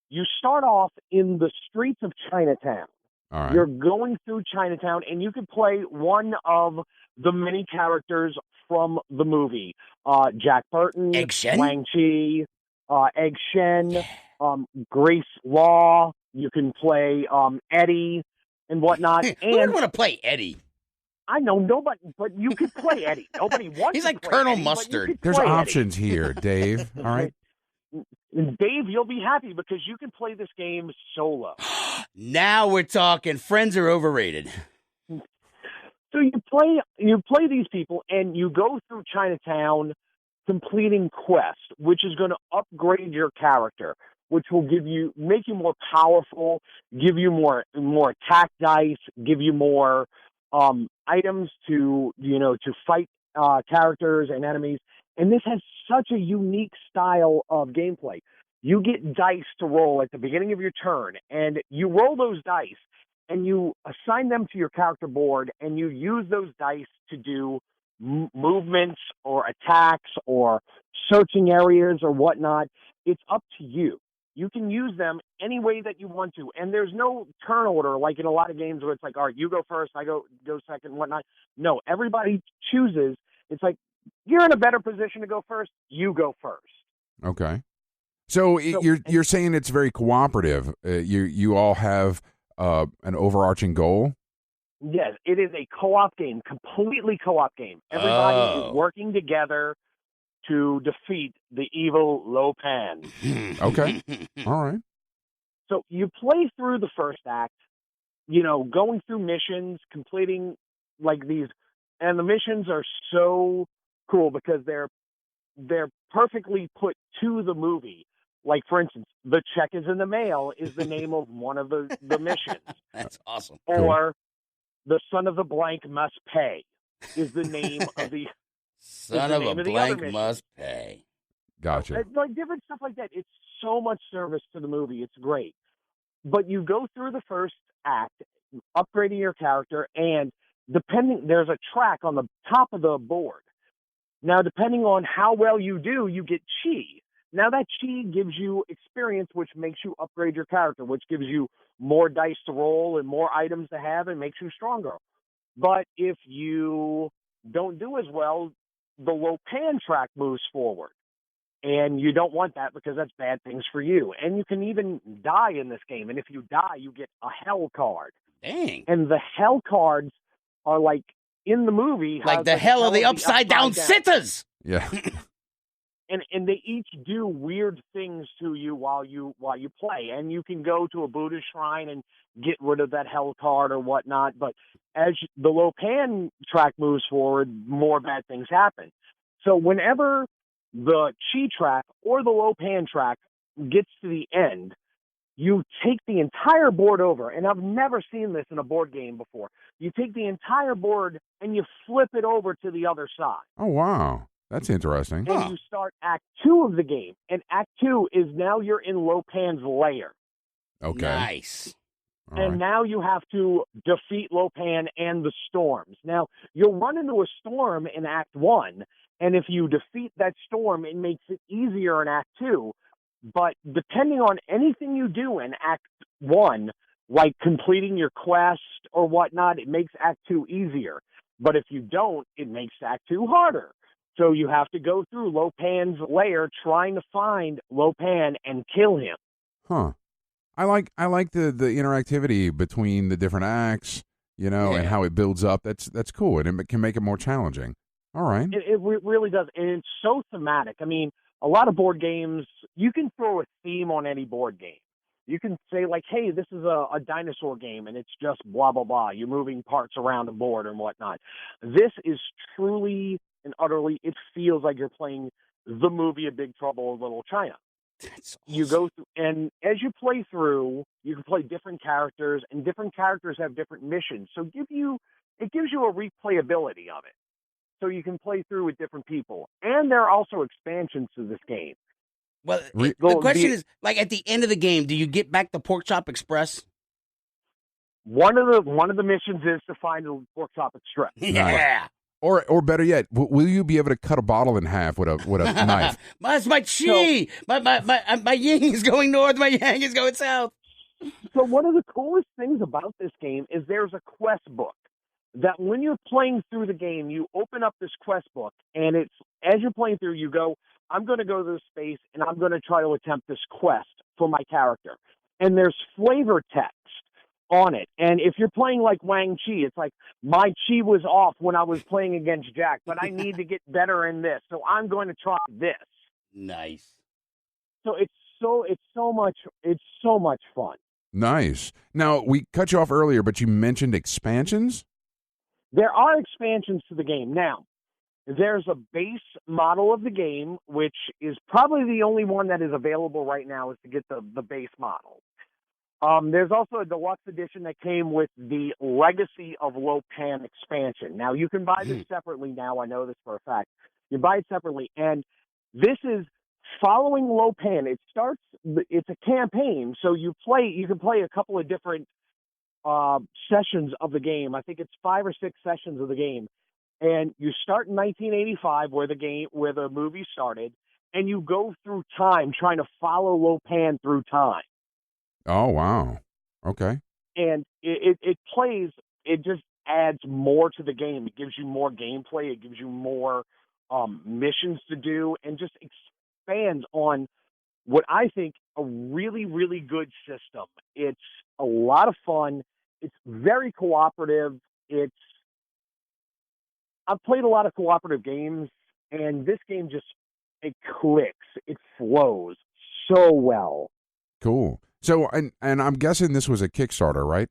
you start off in the streets of Chinatown. All right. You're going through Chinatown, and you can play one of the many characters from the movie. Jack Burton, Egg Shen? Wang Chi, Egg Shen, Grace Law. You can play Eddie and whatnot. Who And would want to play Eddie? I know nobody, but you could play Eddie. Nobody wants He's to like play Colonel Eddie, but you Mustard. could There's play Eddie. options here, Dave. All right. Dave, you'll be happy because you can play this game solo. Now we're talking. Friends are overrated. So you play these people, and you go through Chinatown completing quests, which is going to upgrade your character, which will make you more powerful, give you more attack dice, give you more items to fight characters and enemies. And this has such a unique style of gameplay. You get dice to roll at the beginning of your turn, and you roll those dice, and you assign them to your character board, and you use those dice to do movements or attacks or searching areas or whatnot. It's up to you. You can use them any way that you want to, and there's no turn order like in a lot of games where it's like, all right, you go first, I go second, and whatnot. No, everybody chooses. It's like, you're in a better position to go first, you go first. Okay. So you're saying it's very cooperative. You all have an overarching goal? Yes, it is a co-op game, completely co-op game. Everybody is working together to defeat the evil Lo Pan. Okay. All right. So you play through the first act, going through missions, completing like these, and the missions are so cool because they're perfectly put to the movie. Like, for instance, The Check is in the Mail is the name of one of the missions. That's awesome. Or The Son of the Blank Must Pay is the name of the Son of a Blank Must Pay. Gotcha. Like different stuff like that. It's so much service to the movie. It's great. But you go through the first act, upgrading your character, and there's a track on the top of the board Now, depending on how well you do, you get chi. Now, that chi gives you experience, which makes you upgrade your character, which gives you more dice to roll and more items to have and makes you stronger. But if you don't do as well, the low pan track moves forward. And you don't want that because that's bad things for you. And you can even die in this game. And if you die, you get a hell card. Dang. And the hell cards are like in the movie. Like the hell of the upside down sitters. Yeah. And they each do weird things to you while you play. And you can go to a Buddhist shrine and get rid of that hell card or whatnot. But as the low pan track moves forward, more bad things happen. So whenever the chi track or the low pan track gets to the end, you take the entire board over. And I've never seen this in a board game before. You take the entire board and you flip it over to the other side. Oh, wow. That's interesting. And you start Act 2 of the game. And Act 2 is now you're in Low Pan's lair. Okay. Nice. And now you have to defeat Low Pan and the storms. Now, you'll run into a storm in Act 1, and if you defeat that storm, it makes it easier in Act 2. But depending on anything you do in Act 1, like completing your quest or whatnot, it makes Act 2 easier. But if you don't, it makes Act 2 harder. So you have to go through Low Pan's lair trying to find Low Pan and kill him. Huh. I like the interactivity between the different acts, and how it builds up. That's cool, and it can make it more challenging. All right. It really does, and it's so thematic. I mean, a lot of board games, you can throw a theme on any board game. You can say, like, hey, this is a dinosaur game, and it's just blah, blah, blah. You're moving parts around the board and whatnot. This is truly and utterly, it feels like you're playing the movie A Big Trouble in Little China. That's awesome. You go through, and as you play through, you can play different characters, and different characters have different missions. So it gives you a replayability of it. So you can play through with different people. And there are also expansions to this game. Well, the question is, like, at the end of the game, do you get back the Pork Chop Express? One of the missions is to find the Pork Chop Express. Yeah. Or better yet, will you be able to cut a bottle in half with a knife? That's my chi. My yin is going north. My yang is going south. So one of the coolest things about this game is there's a quest book that when you're playing through the game, you open up this quest book, and it's as you're playing through, you go, I'm going to go to this space, and I'm going to try to attempt this quest for my character. And there's flavor text on it. And if you're playing like Wang Chi, it's like, my chi was off when I was playing against Jack, but I need to get better in this, so I'm going to try this. Nice. So it's so much fun. Nice. Now, we cut you off earlier, but you mentioned expansions? There are expansions to the game. Now, there's a base model of the game, which is probably the only one that is available right now is to get the base model. There's also a deluxe edition that came with the Legacy of Low Pan expansion. Now, you can buy this separately now. I know this for a fact. You buy it separately, and this is following Low Pan. It's a campaign, so you can play a couple of different sessions of the game. I think it's 5 or 6 sessions of the game. And you start in 1985 where the movie started, and you go through time trying to follow Low Pan through time. Oh, wow. Okay. And it just adds more to the game. It gives you more gameplay. It gives you more missions to do, and just expands on what I think a really, really good system. It's a lot of fun. It's very cooperative. I've played a lot of cooperative games, and this game it clicks. It flows so well. Cool. So, and I'm guessing this was a Kickstarter, right?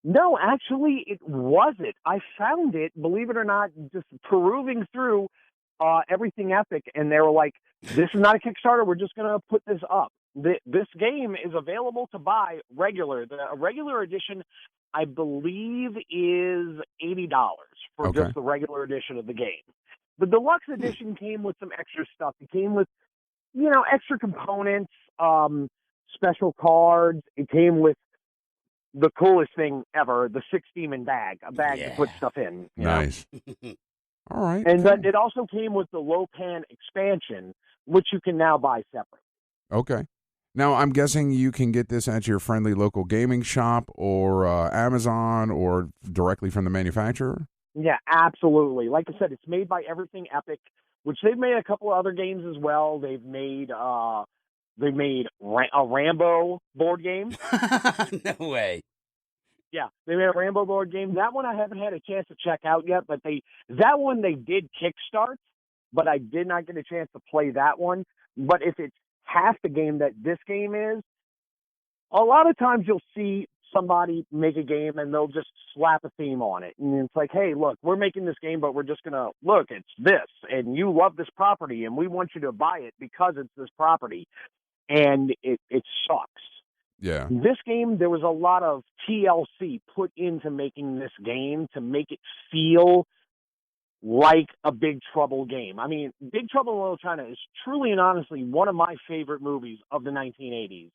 No, actually, it wasn't. I found it, believe it or not, just perusing through Everything Epic, and they were like, this is not a Kickstarter. We're just going to put this up. This game is available to buy regular. The regular edition, I believe, is $80 for just the regular edition of the game. The deluxe edition came with some extra stuff. It came with, extra components, special cards. It came with the coolest thing ever, the 6 demon bag, a bag to put stuff in. Nice. All right. And then it also came with the Lopan expansion, which you can now buy separate. Okay. Now, I'm guessing you can get this at your friendly local gaming shop or Amazon or directly from the manufacturer? Yeah, absolutely. Like I said, it's made by Everything Epic, which they've made a couple of other games as well. They've made a Rambo board game. No way. Yeah, they made a Rambo board game. That one I haven't had a chance to check out yet, but that one they did kickstart, but I did not get a chance to play that one. But if it's half the game that this game is, a lot of times you'll see somebody make a game and they'll just slap a theme on it. And it's like, hey, look, we're making this game, but we're just going to, look, it's this, and you love this property, and we want you to buy it because it's this property. And it sucks. Yeah. This game, there was a lot of TLC put into making this game to make it feel like a Big Trouble game. I mean, Big Trouble in Little China is truly and honestly one of my favorite movies of the 1980s.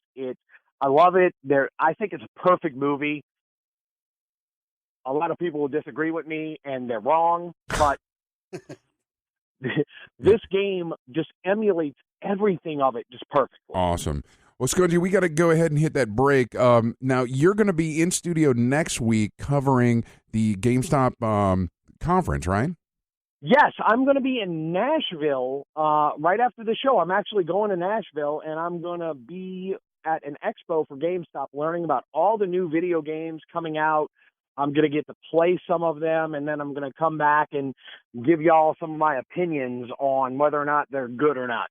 I love it. I think it's a perfect movie. A lot of people will disagree with me, and they're wrong, but this game just emulates everything of it just perfectly. Awesome. Well, Skungy, we got to go ahead and hit that break. Now, you're going to be in studio next week covering the GameStop conference, right? Yes, I'm going to be in Nashville right after the show. I'm actually going to Nashville, and I'm going to be at an expo for GameStop learning about all the new video games coming out. I'm going to get to play some of them, and then I'm going to come back and give y'all some of my opinions on whether or not they're good or not.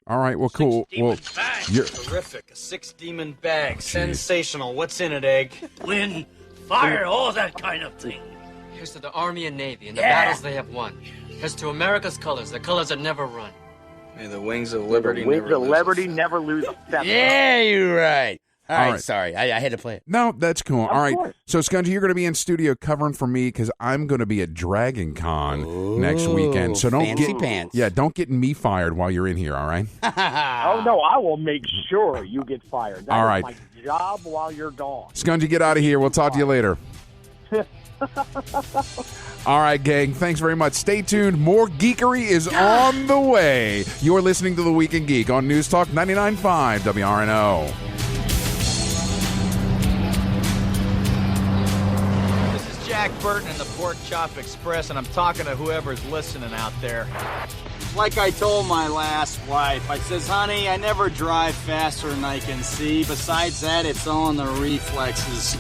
All right, well, cool. Well, you're terrific. A 6-demon bag. Sensational. What's in it, Egg? Wind, fire, all that kind of thing. Here's to the Army and Navy and the battles they have won. Here's to America's colors, the colors that never run. May the wings of liberty never lose a feather. Yeah, you're right. All right, sorry. I had to play it. No, that's cool. Of All right. course. So, Skungy, you're going to be in studio covering for me because I'm going to be at Dragon Con next weekend. So don't fancy pants. Yeah, don't get me fired while you're in here, all right? Oh, no, I will make sure you get fired. That All is right. my job while you're gone. Skungy, get out of here. We'll talk to you later. All right, gang. Thanks very much. Stay tuned. More geekery is on the way. You're listening to The Week in Geek on News Talk 99.5 WRNO. This is Jack Burton in the Pork Chop Express, and I'm talking to whoever's listening out there. Like I told my last wife, I says, honey, I never drive faster than I can see. Besides that, it's all in the reflexes.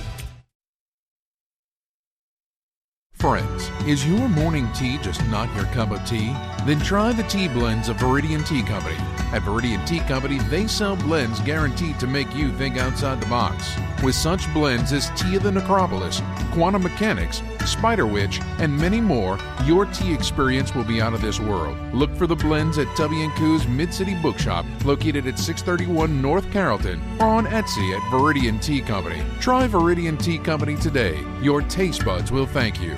Friends, is your morning tea just not your cup of tea? Then try the tea blends of Viridian Tea Company. At Viridian Tea Company, they sell blends guaranteed to make you think outside the box. With such blends as Tea of the Necropolis, Quantum Mechanics, Spider Witch, and many more, your tea experience will be out of this world. Look for the blends at Tubby & Coo's Mid-City Bookshop, located at 631 North Carrollton, or on Etsy at Viridian Tea Company. Try Viridian Tea Company today. Your taste buds will thank you.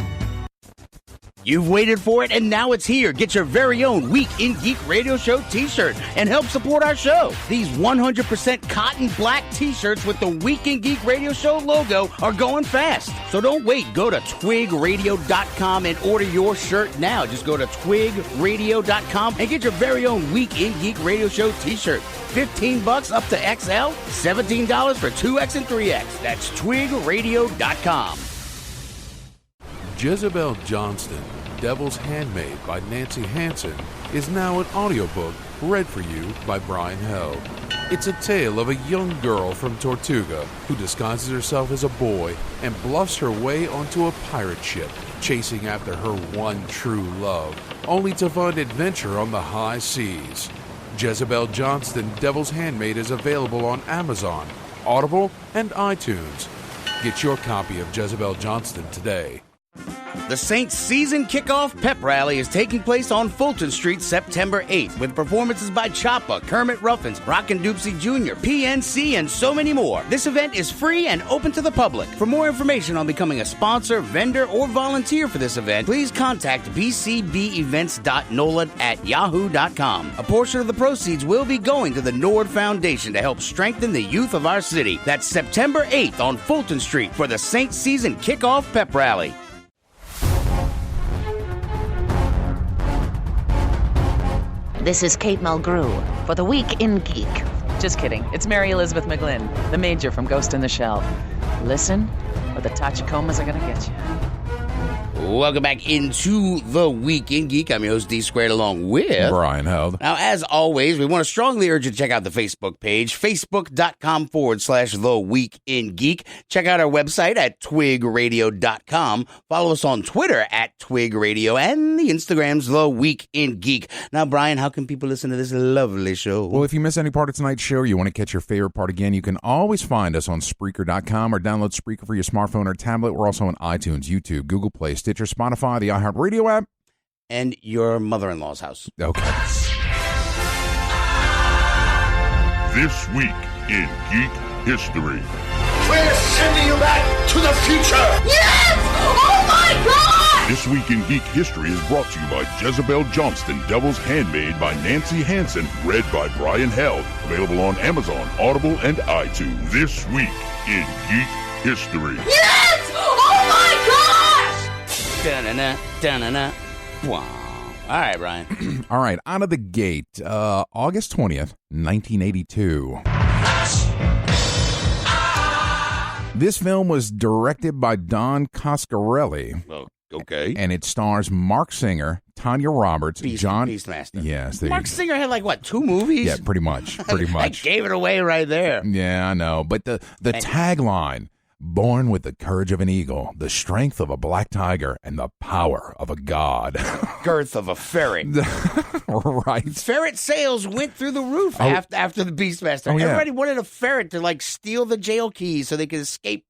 You've waited for it, and now it's here. Get your very own Week in Geek Radio Show t-shirt and help support our show. These 100% cotton black t-shirts with the Week in Geek Radio Show logo are going fast. So don't wait. Go to twigradio.com and order your shirt now. Just go to twigradio.com and get your very own Week in Geek Radio Show t-shirt. $15 up to XL, $17 for 2X and 3X. That's twigradio.com. Jezebel Johnston, Devil's Handmaid by Nancy Hansen, is now an audiobook read for you by Brian Held. It's a tale of a young girl from Tortuga who disguises herself as a boy and bluffs her way onto a pirate ship, chasing after her one true love, only to find adventure on the high seas. Jezebel Johnston, Devil's Handmaid is available on Amazon, Audible, and iTunes. Get your copy of Jezebel Johnston today. The Saints season kickoff pep rally is taking place on Fulton Street September 8th with performances by Choppa, Kermit Ruffins, Rockin' Doopsie Jr., PNC, and so many more. This event is free and open to the public. For more information on becoming a sponsor, vendor, or volunteer for this event, please contact bcbevents.nolan@yahoo.com. A portion of the proceeds will be going to the Nord Foundation to help strengthen the youth of our city. That's September 8th on Fulton Street for the Saints season kickoff pep rally. This is Kate Mulgrew for The Week in Geek. Just kidding. It's Mary Elizabeth McGlynn, the Major from Ghost in the Shell. Listen, or the Tachicomas are going to get you. Welcome back into The Week in Geek. I'm your host, D Squared, along with Brian Held. Now, as always, we want to strongly urge you to check out the Facebook page, facebook.com/The Week in Geek. Check out our website at twigradio.com. Follow us on Twitter at Twig Radio, and the Instagram's The Week in Geek. Now, Brian, how can people listen to this lovely show? Well, if you miss any part of tonight's show or you want to catch your favorite part again, you can always find us on Spreaker.com or download Spreaker for your smartphone or tablet. We're also on iTunes, YouTube, Google Play, Stitcher, Spotify, the iHeartRadio app, and your mother-in-law's house. Okay. This week in Geek History. We're sending you back to the future! Yes! Oh my God! This Week in Geek History is brought to you by Jezebel Johnston, Devil's Handmaid by Nancy Hansen, read by Brian Held. Available on Amazon, Audible, and iTunes. This Week in Geek History. Yes! Oh my gosh! Da-na-na, da-na-na. Wow. All right, Brian. All right, out of the gate, August 20th, 1982. This film was directed by Don Coscarelli. Well, okay. And it stars Mark Singer, Tanya Roberts, Beastmaster. Yes. Mark Singer had like, what, 2 movies? Yeah, pretty much. I gave it away right there. Yeah, I know. But the tagline, born with the courage of an eagle, the strength of a black tiger, and the power of a god. Girth of a ferret. Right. Ferret sales went through the roof after the Beastmaster. Oh, yeah. Everybody wanted a ferret to like steal the jail keys so they could escape.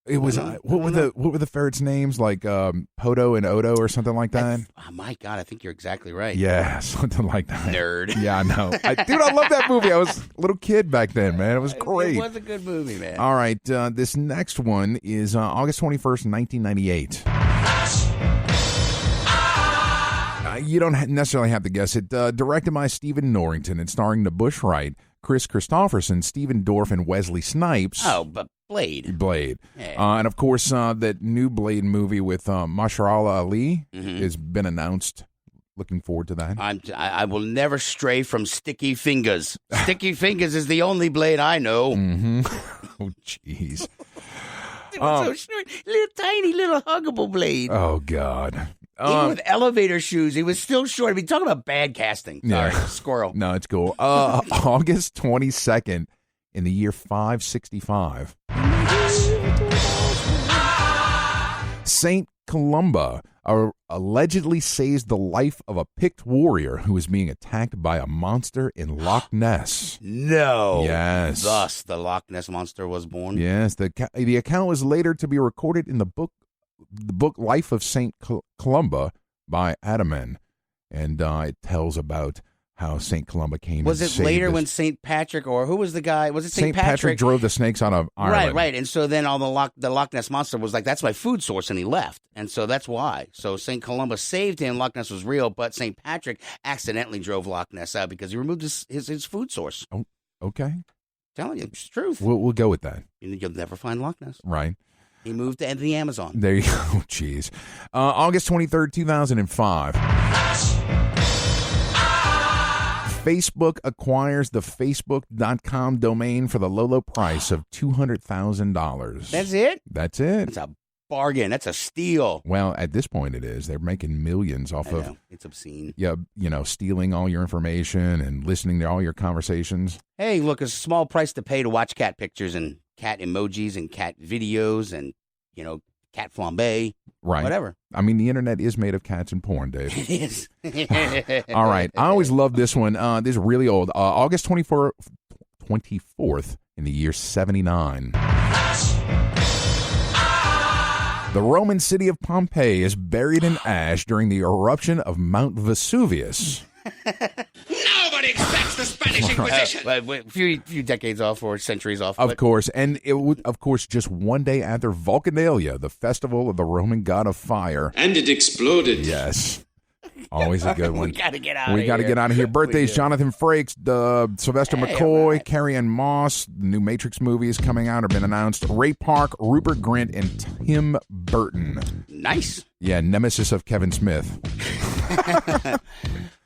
It was what were the ferrets' names, like Poto and Odo or something like that? Oh my God, I think you're exactly right. Yeah, something like that. Nerd. Yeah, I know. Dude, I love that movie. I was a little kid back then, man. It was great. It was a good movie, man. All right, this next one is August 21st, 1998. You don't necessarily have to guess it. Directed by Stephen Norrington and starring Nabush Wright, Chris Christopherson, Stephen Dorff, and Wesley Snipes. Oh, but Blade. Yeah. And of course, that new Blade movie with Mahershala Ali has been announced. Looking forward to that. I will never stray from Sticky Fingers. Sticky Fingers is the only Blade I know. Mm-hmm. Oh, jeez. It was so short. Tiny little huggable Blade. Oh, God. Even with elevator shoes, he was still short. I mean, talking about bad casting. Sorry, squirrel. No, it's cool. August 22nd in the year 565. Saint Columba allegedly saves the life of a Pict warrior who was being attacked by a monster in Loch Ness. No. Yes. Thus, the Loch Ness monster was born. Yes. The account was later to be recorded in the book Life of Saint Columba by Adaman, and it tells about how Saint Columba came. Was it later when Saint Patrick, or who was the guy? Was it Saint Patrick drove the snakes out of Ireland? Right. And so then all the Loch Ness monster was like, that's my food source, and he left, and so that's why. So Saint Columba saved him. Loch Ness was real, but Saint Patrick accidentally drove Loch Ness out because he removed his food source. Oh, okay. Telling you, it's the truth. We'll go with that. You'll never find Loch Ness. Right. He moved to the Amazon. There you go. Jeez. August 23rd, 2005. Facebook acquires the Facebook.com domain for the low price of $200,000. That's it? That's it. That's a bargain. That's a steal. Well, at this point it is. They're making millions off of. It's obscene. Yeah, stealing all your information and listening to all your conversations. Hey, look, it's a small price to pay to watch cat pictures and cat emojis and cat videos and, cat flambe. Right. Whatever. I mean, the internet is made of cats and porn, Dave. It is. All right. I always love this one. This is really old. August 24th in the year 79. The Roman city of Pompeii is buried in ash during the eruption of Mount Vesuvius. Nobody expects the Spanish Inquisition. A few decades off or centuries off. Of course. And it would, of course, just one day after Vulcanalia, the festival of the Roman god of fire. And it exploded. Yes. Always a good one. We got to get out of here. Birthdays: Jonathan Frakes, Sylvester McCoy, right. Carrie-Ann Moss. The new Matrix movie is coming out or been announced. Ray Park, Rupert Grint, and Tim Burton. Nice. Yeah, nemesis of Kevin Smith.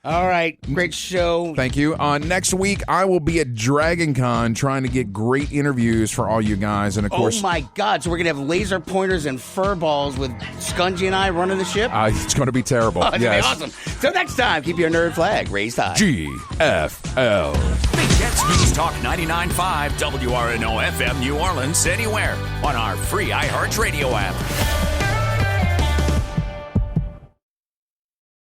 All right, great show. Thank you. Next week, I will be at Dragon Con trying to get great interviews for all you guys. And, of course... Oh, my God. So we're going to have laser pointers and fur balls with Skungy and I running the ship? It's going to be terrible. It's going to be awesome. So next time, keep your nerd flag raised high. GFL. Big Jets News Talk 99.5 WRNO FM New Orleans, anywhere on our free iHeartRadio app.